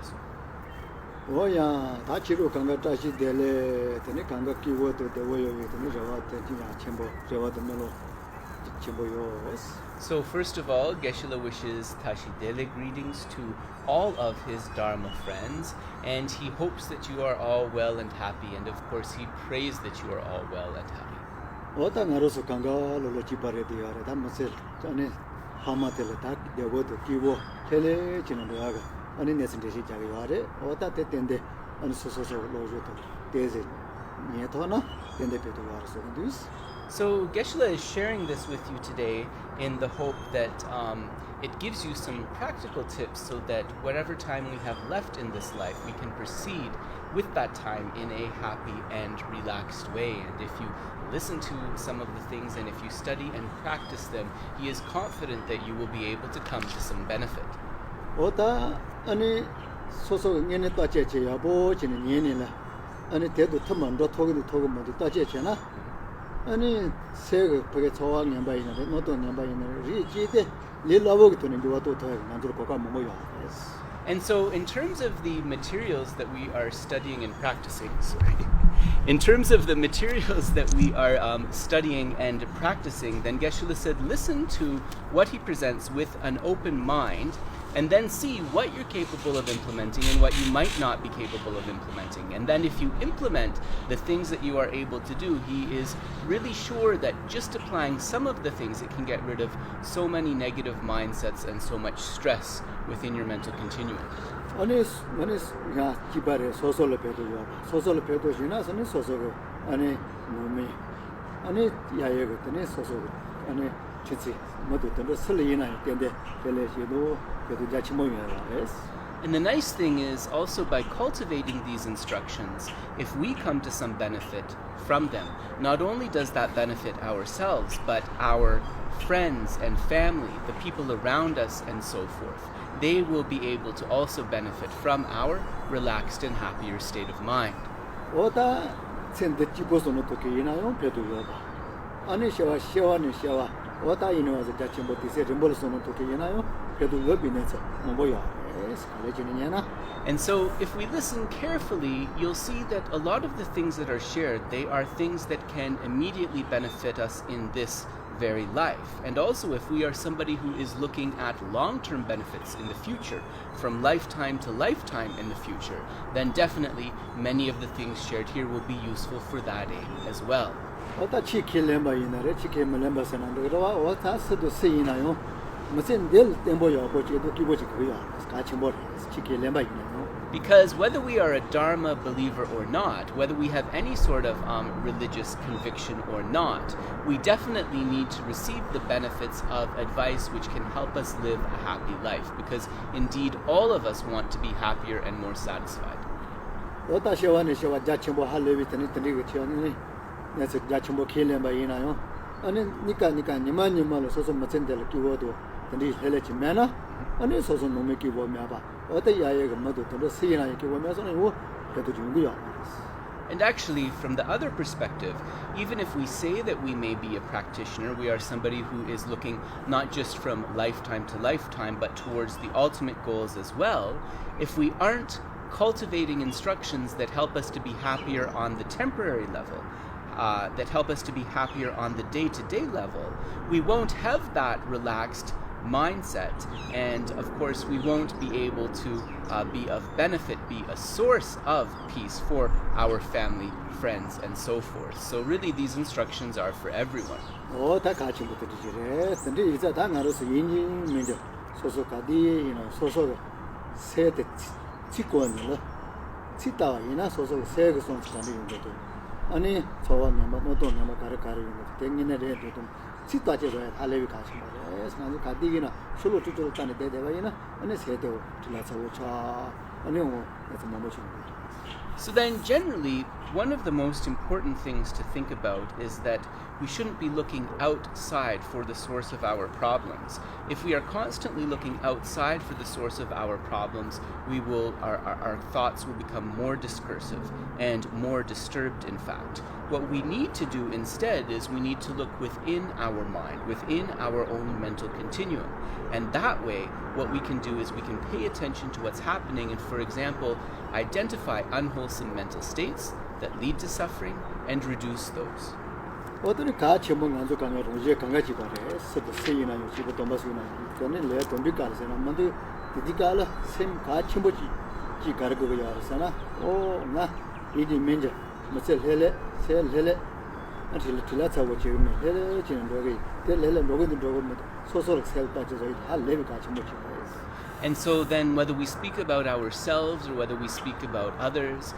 su. 오야 다치로 강가 다시 될래 되네 강가 키워도 되고요 되네 저한테 진짜 첨부 저한테 mel로 첨부요. So first of all, Geshe wishes Tashidele greetings to all of his Dharma friends, and he hopes that you are all well and happy, and of course he prays that you are all well and happy. 어떤 나로서 강가로 지바레디야라 담마세 전에 하마텔에 다 되고도 키워 텔레 지는 거가 아니 내선대시 자기 와래 어따 때인데 어느 소소소 로조도 대제 니에토나 근데 배도 와서 this. So Geshe is sharing this with you today in the hope that it gives you some practical tips so that whatever time we have left in this life, we can proceed with that time in a happy and relaxed way. And if you listen to some of the things and if you study and practice them, he is confident that you will be able to come to some benefit. 어따 아니 소소 년에 따제제 여보 지는 년이라 아니 대도 터만도 토기도 뭐도 따제잖아. 아니 세그 그게 저항 년바이는데 너도 년바이는 리지데 릴라보기 돈은 좋아도 더 만들 거가 뭐요. And so in terms of the materials that we are studying and practicing, and practicing, then Geshe said, listen to what he presents with an open mind, and then see what you're capable of implementing and what you might not be capable of implementing. And then if you implement the things that you are able to do, he is really sure that just applying some of the things, it can get rid of so many negative mindsets and so much stress within your mental continuum. 아니 야 기발에 소소를 배도요. 소소를 배도 지나서는 소소고 아니 몸이 아니 야예 같은 소소 아니 진짜 모두 더 설리나 있는데 별에도 그래도 같이 모여라. And the nice thing is also by cultivating these instructions, if we come to some benefit from them, not only does that benefit ourselves, but our friends and family, the people around us and so forth. They will be able to also benefit from our relaxed and happier state of mind. 오다 센데 집어서는 또 기나요 배도요. 아니 샤와는 샤와 오다 이노와서 같이 뭐 디세 점벌서는 또 기나요 배도요 비내서 뭐야. And so if we listen carefully, you'll see that a lot of the things that are shared, they are things that can immediately benefit us in this very life. And also if we are somebody who is looking at long-term benefits in the future, from lifetime to lifetime in the future, then definitely many of the things shared here will be useful for that aim as well. Because whether we are a Dharma believer or not, whether we have any sort of religious conviction or not, we definitely need to receive the benefits of advice which can help us live a happy life. Because indeed, all of us want to be happier and more satisfied. And actually, from the other perspective, even if we say that we may be a practitioner, we are somebody who is looking not just from lifetime to lifetime, but towards the ultimate goals as well, if we aren't cultivating instructions that help us to be happier on the temporary level, that help us to be happier on the day-to-day level, we won't have that relaxed mindset, and of course we won't be able to be of benefit, be a source of peace for our family, friends, and so forth. So really these instructions are for everyone. So then generally, one of the most important things to think about is that we shouldn't be looking outside for the source of our problems. If we are constantly looking outside for the source of our problems, our thoughts will become more discursive and more disturbed, in fact. What we need to do instead is we need to look within our mind, within our own mental continuum. And that way, what we can do is we can pay attention to what's happening and, for example, identify unwholesome mental states that lead to suffering and reduce those. 어떤 가치만 안주 강가 동시에 강가지 거래. 서도 세이나 요지도 돈바스나. 저는 내 돈비 가르세나 만데 디디가라 셈 가치 뭐지. 지 가르고 야르사나. 오나 이디 menja. 맞을 헬레 셀 헬레. 아실 틀라차고 지금 헬레 지는 거기. 헬레 로고도 로고 소소를 셀 빠져서 할 레벨 가치 뭐지. And so then, whether we speak about ourselves or whether we speak about others,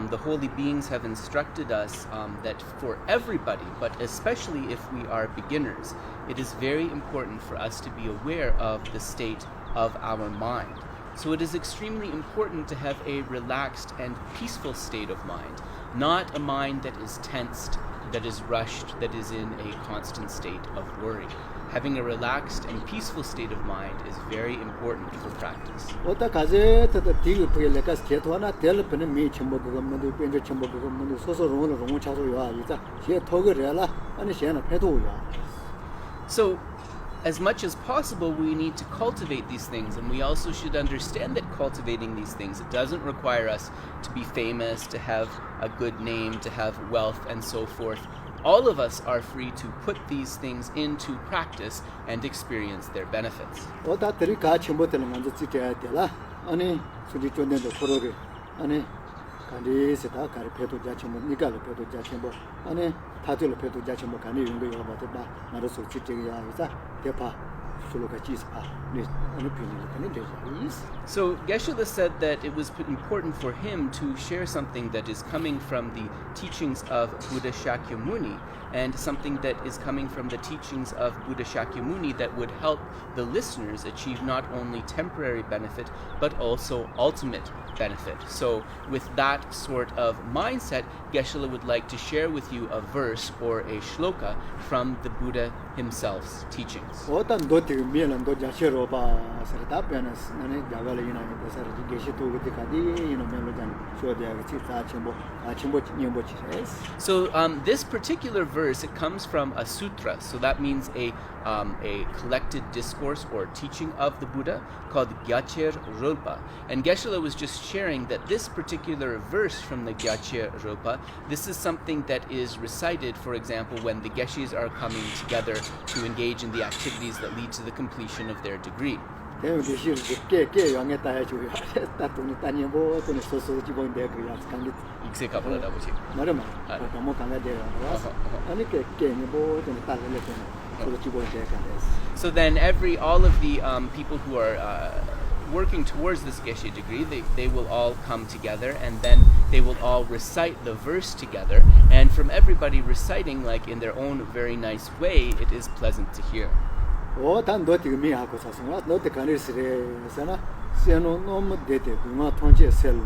the holy beings have instructed us that for everybody, but especially if we are beginners, it is very important for us to be aware of the state of our mind. So it is extremely important to have a relaxed and peaceful state of mind, not a mind that is tensed, that is rushed, that is in a constant state of worry. Having a relaxed and peaceful state of mind is very important for practice. 오다 가제 더 디그 부엘레가 제토나 델르페는 미 첨보 그것만도 변조 첨보 그것만도 소소롱을 롱을 차소야 이자 제 토거래라 아니 셴나 패도야. So as much as possible, we need to cultivate these things, and we also should understand that cultivating these things, it doesn't require us to be famous, to have a good name, to have wealth, and so forth. All of us are free to put these things into practice and experience their benefits. 오다 들이 같이 못하는 먼저 지켜야 되라. 아니 수지 존내도 그러게. 아니 간디스다 가리 패도 자체모 니가로 패도 자체모 아니 다들 패도 자체모 간이 용도 요바도 봐. 나도 솔직히 이자 대파 술로가 지스파. 네 아니 비밀이 간이 되지. So Geshe said that it was important for him to share something that is coming from the teachings of Buddha Shakyamuni and something that is coming from the teachings of Buddha Shakyamuni that would help the listeners achieve not only temporary benefit but also ultimate benefit. So with that sort of mindset, Geshe would like to share with you a verse or a shloka from the Buddha himself's teachings. 어떤 도티 미엘란도 Gyacher Rolpa saritapenas nane jagala ina desar Geshe toguti kadi ino melojan shodia chita chimbo nyembo chires. So this particular verse, it comes from a sutra. So that means a collected discourse or teaching of the Buddha called Gyacher Rolpa. And Geshe was just sharing that this particular verse from the Gyacher Rolpa, this is something that is recited, for example, when the Geshes are coming together to engage in the activities that lead to the completion of their degree. So then all of the people who are working towards this Geshe degree, they will all come together and then they will all recite the verse together, and from everybody reciting like in their own very nice way, it is pleasant to hear. 단 도티 미하고 사성아 너때 가르스레 사나 세노 너무 데데 부마 통제 셀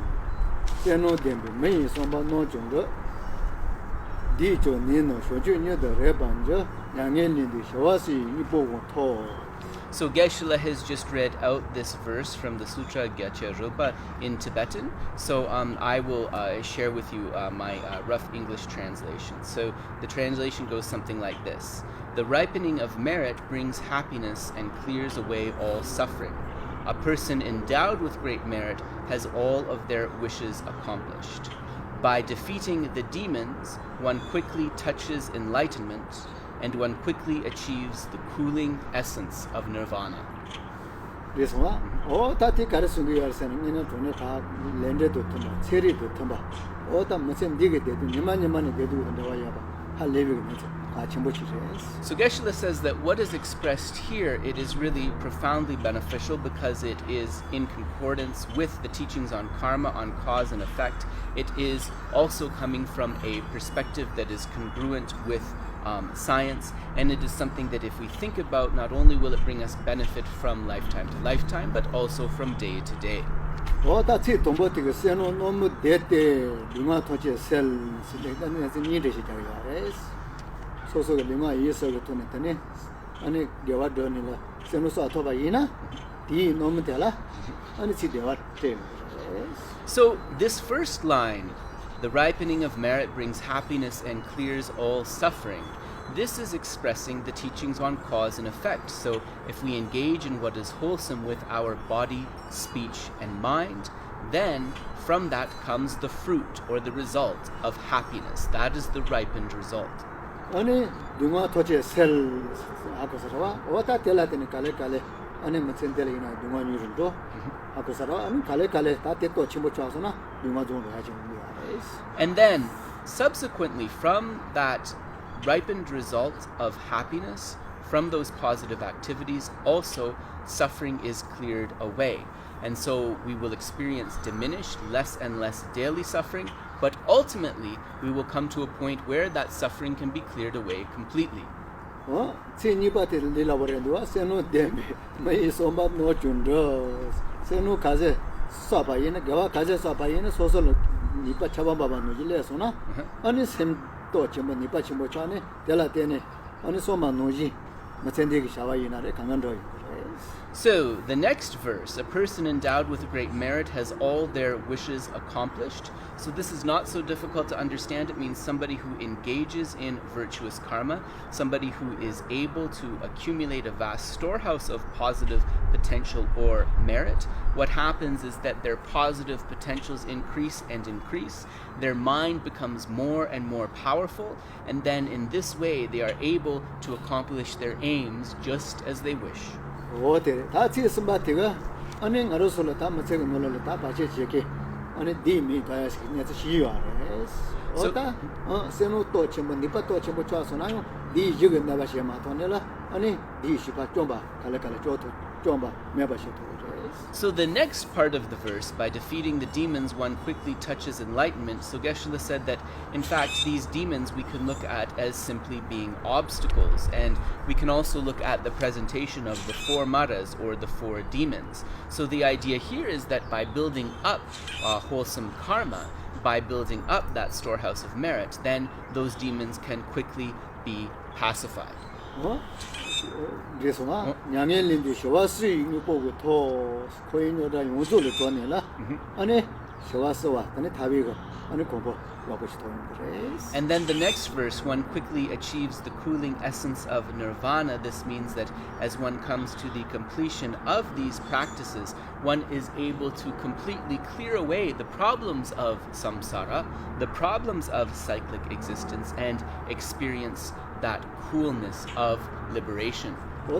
세노 뎀베 메이 som바 노 정도 디조 니노 쇼주니도 레반저 양엘린디 쇼와시 이보고 토. So Geshe has just read out this verse from the Sutra Gyacher Rolpa in Tibetan. So I will share with you my rough English translation. So the translation goes something like this. The ripening of merit brings happiness and clears away all suffering. A person endowed with great merit has all of their wishes accomplished. By defeating the demons, one quickly touches enlightenment, and one quickly achieves the cooling essence of nirvana. This one, tati karasungi yarsan, you know, to lended to Tuma, Seri to Tuma, the Muslim diggity, Nimani they do in the Wayaba, how living So Geshe says that what is expressed here, it is really profoundly beneficial because it is in concordance with the teachings on karma, on cause and effect. It is also coming from a perspective that is congruent with science, and it is something that if we think about, not only will it bring us benefit from lifetime to lifetime, but also from day to day. that's it. No 소소가 링아 이서가 돈했더니 아니 개와 돈이라 세노서 아토바 이나 디 너무 되라 아니 지대와 돼. So this first line, the ripening of merit brings happiness and clears all suffering. This is expressing the teachings on cause and effect. So if we engage in what is wholesome with our body, speech, and mind, then from that comes the fruit or the result of happiness. That is the ripened result. 아니 링아 토체 셀 아고서와 오타 텔라테니 칼레칼레 아니 무슨텔이나 링아 뉴른도 아고서와 아니 칼레칼레 다테토 침보차서나 링아 좀 해야지. And then, subsequently, from that ripened result of happiness, from those positive activities, also suffering is cleared away. And so we will experience diminished, less and less daily suffering, but ultimately we will come to a point where that suffering can be cleared away completely. 세니바테 릴라버렌도와 세노 데메 메이 소마 노준도 세노 가제 사바이네 가와 가제 사바이네 소설 니빠 차바바바 노질레소나 아니 셈도 쳔모 니빠 쳔모 차네 델라테네 아니 소마 노지 마첸데기 샤바이나레 강간도. So, the next verse, a person endowed with great merit has all their wishes accomplished. So this is not so difficult to understand. It means somebody who engages in virtuous karma, somebody who is able to accumulate a vast storehouse of positive potential or merit. What happens is that their positive potentials increase and increase. Their mind becomes more and more powerful, and then in this way they are able to accomplish their aims just as they wish. 오데 다치 스마티가 아니 나로솔라 다 마체가 놀라 다 바체 제게 아니 디미 가야스 니츠 시요아레스 오다 세노 또 쳔모 니파 또 쳔모 촤소나요 디 지게 나바시에 마토네라 아니 디 시바 쫌바 칼레칼레 쫌토 쫌바 메바시토. So the next part of the verse, by defeating the demons, one quickly touches enlightenment. So Geshe said that, in fact, these demons we can look at as simply being obstacles. And we can also look at the presentation of the four maras, or the four demons. So the idea here is that by building up wholesome karma, by building up that storehouse of merit, then those demons can quickly be pacified. 그래서 냥엘린디 쇼와스 이니보고 더 코인요다 용조를 전해라 아니 쇼와스와 아니 다비가 아니 공부 와보시 도는 그래. And then the next verse, one quickly achieves the cooling essence of nirvana. This means that as one comes to the completion of these practices, one is able to completely clear away the problems of samsara, the problems of cyclic existence, and experience that coolness of liberation. So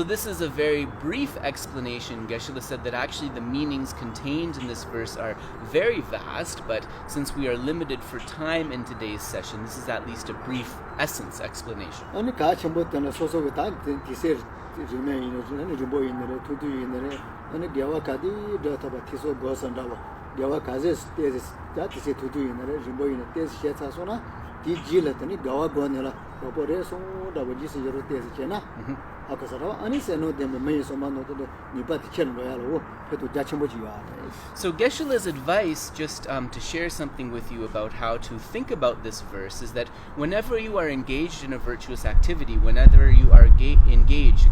this is a very brief explanation. Geshe said that actually the meanings contained in this verse are very vast, but since we are limited for time in today's session, this is at least a brief essence explanation. Gyawa kazes tesis jati se tutu inare jimbo ina tesis shetsa sona di jila tani gawa gonela opore so da waji se jero tesis chena akasara ani se no dem me so mano to ni pat chen lo yalo petu jachimbo jiwa. So Geshe's advice, just to share something with you about how to think about this verse, is that whenever you are engaged in a virtuous activity, whenever you are engaged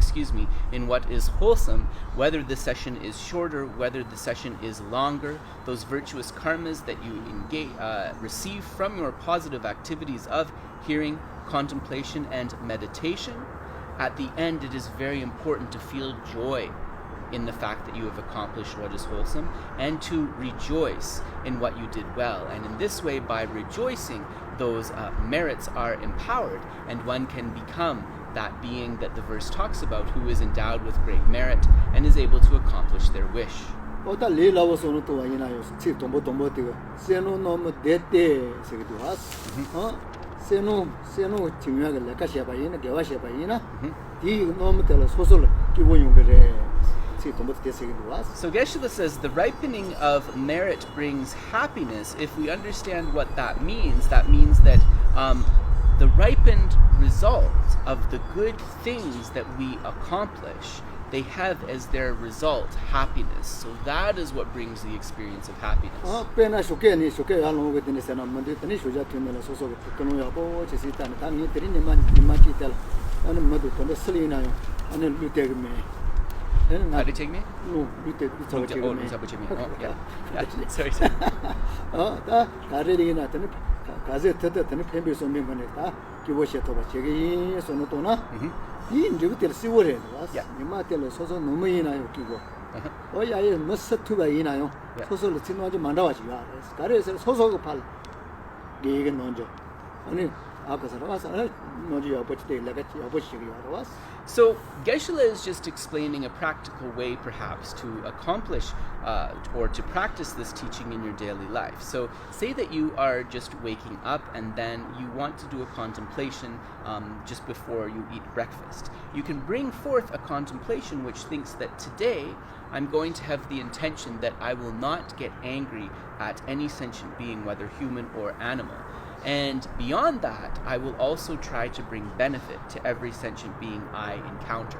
in what is wholesome, whether the session is shorter, whether the session is longer, those virtuous karmas that you receive from your positive activities of hearing, contemplation, and meditation, at the end it is very important to feel joy in the fact that you have accomplished what is wholesome, and to rejoice in what you did well. And in this way, by rejoicing, those merits are empowered, and one can become that being that the verse talks about, who is endowed with great merit and is able to accomplish their wish. So Geshe says the ripening of merit brings happiness. If we understand what that means that the ripened result of the good things that we accomplish they have as their result happiness. So that is what brings the experience of happiness. pena shukeni shuke along with the Senam, the Shuja Tunela, so Kanoyabo, Chesitan, Tani, Machitel, and Madu, and the Selina, and then you take me. How did you take me? No, you take it. Oh, sorry. I read in at the Gazette, and the Pembis on Mimaneta, Kiwashetova, Chegi, Sonotona. In Jutil Siware was, you might tell us also Numina Kibo. Oh, I must set to by Inayo, so the Tino Mandawaji, Cares, Soso Pal, Gig and Nonjo. Only Akasavas, Nojo, which they like at which you was. So, Geshe is just explaining a practical way, perhaps, to accomplish or to practice this teaching in your daily life. So, say that you are just waking up and then you want to do a contemplation just before you eat breakfast. You can bring forth a contemplation which thinks that today I'm going to have the intention that I will not get angry at any sentient being, whether human or animal. And beyond that, I will also try to bring benefit to every sentient being I encounter.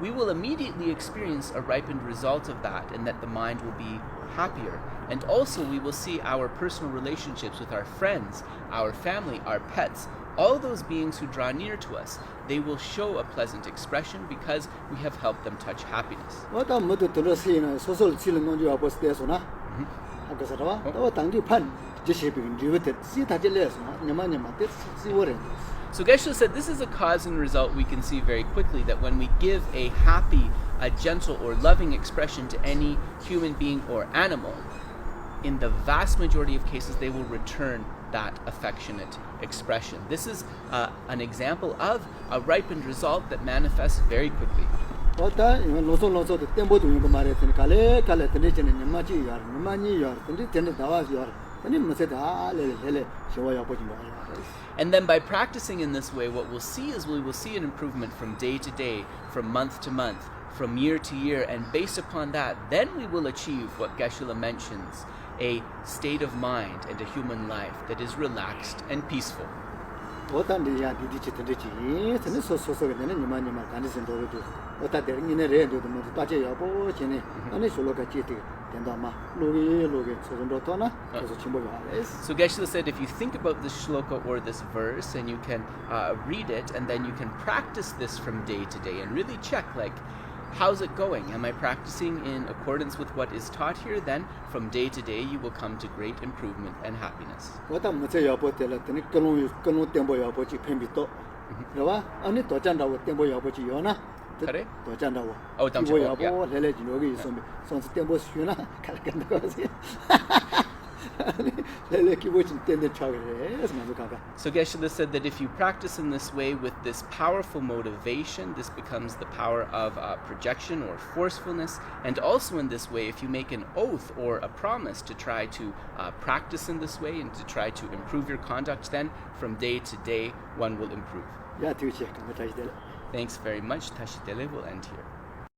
We will immediately experience a ripened result of that, and that the mind will be happier. And also we will see our personal relationships with our friends, our family, our pets, all those beings who draw near to us. They will show a pleasant expression because we have helped them touch happiness. What I'm going to see in social children on your postesona. Akasava, Tangi Pan. So Geshe said this is a cause and result we can see very quickly, that when we give a happy, a gentle or loving expression to any human being or animal, in the vast majority of cases they will return that affectionate expression. This is an example of a ripened result that manifests very quickly. And then by practicing in this way, what we'll see is we will see an improvement from day to day, from month to month, from year to year, and based upon that, then we will achieve what Geshe mentions, a state of mind and a human life that is relaxed and peaceful. So Geshe said, if you think about this shloka or this verse, and you can read it, and then you can practice this from day to day, and really check, like, how's it going? Am I practicing in accordance with what is taught here? Then from day to day you will come to great improvement and happiness. So Geshe said that if you practice in this way with this powerful motivation, this becomes the power of projection or forcefulness. And also in this way, if you make an oath or a promise to try to practice in this way and to try to improve your conduct, then from day to day one will improve. Thanks very much. Tashitele will end here.